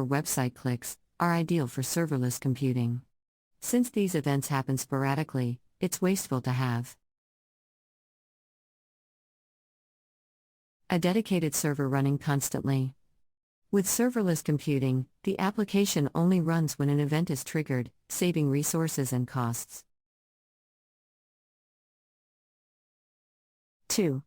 or website clicks, are ideal for serverless computing. Since these events happen sporadically, it's wasteful to have a dedicated server running constantly. With serverless computing, the application only runs when an event is triggered, saving resources and costs. 2.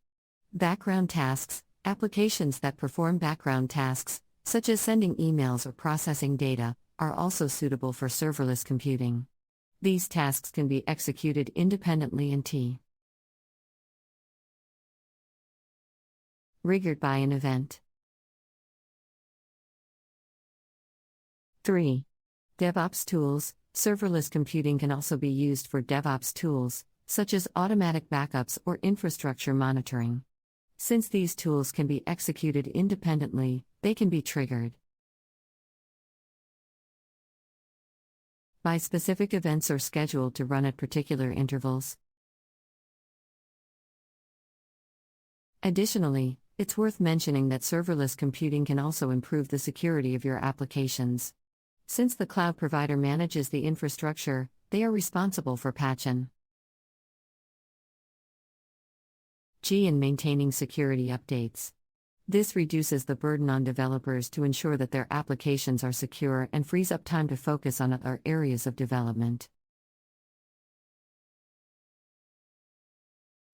Background tasks. Applications that perform background tasks, such as sending emails or processing data, are also suitable for serverless computing. These tasks can be executed independently and triggered by an event. 3. DevOps tools. Serverless computing can also be used for DevOps tools, such as automatic backups or infrastructure monitoring. Since these tools can be executed independently, they can be triggered by specific events or scheduled to run at particular intervals. Additionally, it's worth mentioning that serverless computing can also improve the security of your applications. Since the cloud provider manages the infrastructure, they are responsible for patching and maintaining security updates. This reduces the burden on developers to ensure that their applications are secure and frees up time to focus on other areas of development.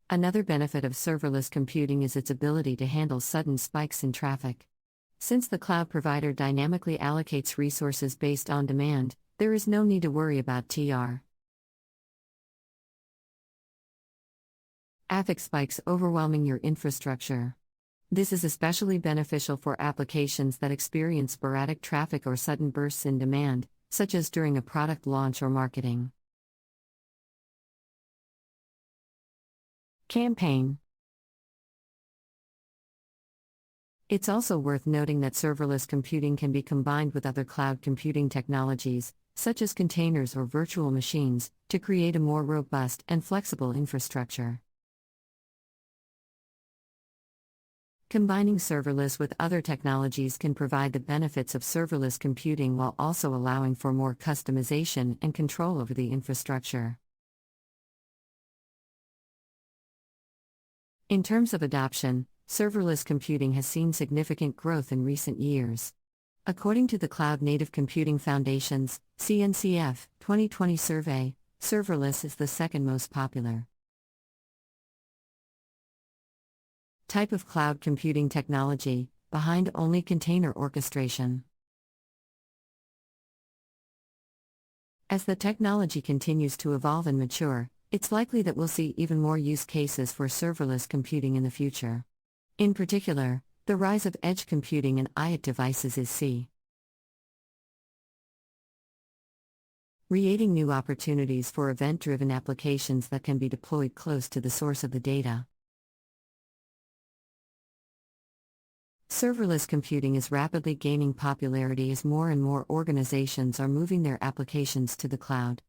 Another benefit of serverless computing is its ability to handle sudden spikes in traffic. Since the cloud provider dynamically allocates resources based on demand, there is no need to worry about traffic spikes overwhelming your infrastructure. This is especially beneficial for applications that experience sporadic traffic or sudden bursts in demand, such as during a product launch or marketing campaign. It's also worth noting that serverless computing can be combined with other cloud computing technologies, such as containers or virtual machines, to create a more robust and flexible infrastructure. Combining serverless with other technologies can provide the benefits of serverless computing while also allowing for more customization and control over the infrastructure. In terms of adoption, serverless computing has seen significant growth in recent years. According to the Cloud Native Computing Foundation's CNCF 2020 survey, serverless is the second most popular type of cloud computing technology, behind only container orchestration. As the technology continues to evolve and mature, it's likely that we'll see even more use cases for serverless computing in the future. In particular, the rise of edge computing and IoT devices is creating new opportunities for event-driven applications that can be deployed close to the source of the data. Serverless computing is rapidly gaining popularity as more and more organizations are moving their applications to the cloud.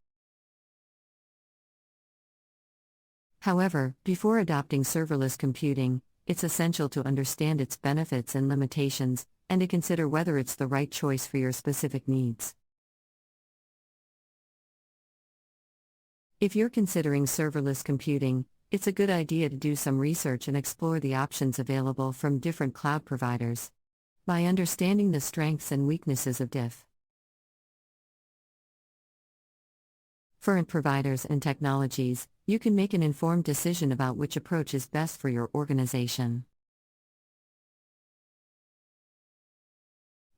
However, before adopting serverless computing, it's essential to understand its benefits and limitations, and to consider whether it's the right choice for your specific needs. If you're considering serverless computing, it's a good idea to do some research and explore the options available from different cloud providers. By understanding the strengths and weaknesses of different providers and technologies, you can make an informed decision about which approach is best for your organization.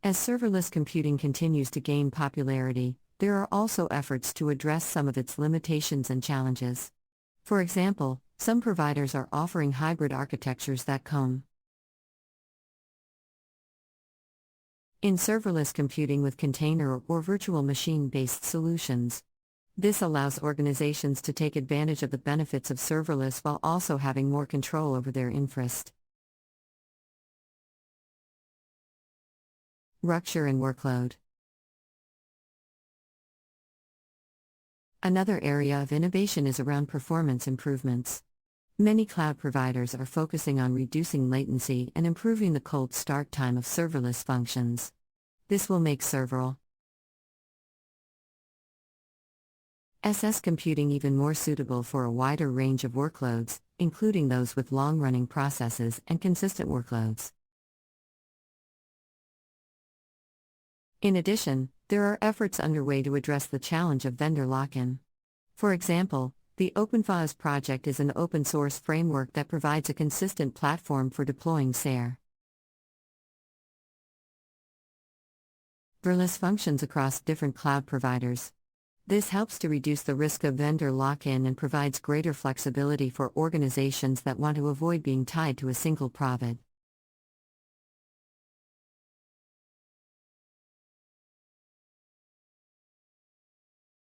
As serverless computing continues to gain popularity, there are also efforts to address some of its limitations and challenges. For example, some providers are offering hybrid architectures that combine serverless computing with container or virtual machine-based solutions. This allows organizations to take advantage of the benefits of serverless while also having more control over their infrastructure and workload. Another area of innovation is around performance improvements. Many cloud providers are focusing on reducing latency and improving the cold start time of serverless functions. This will make serverless computing even more suitable for a wider range of workloads, including those with long-running processes and consistent workloads. In addition, there are efforts underway to address the challenge of vendor lock-in. For example, the OpenFOSS project is an open-source framework that provides a consistent platform for deploying serverless functions across different cloud providers. This helps to reduce the risk of vendor lock-in and provides greater flexibility for organizations that want to avoid being tied to a single provider.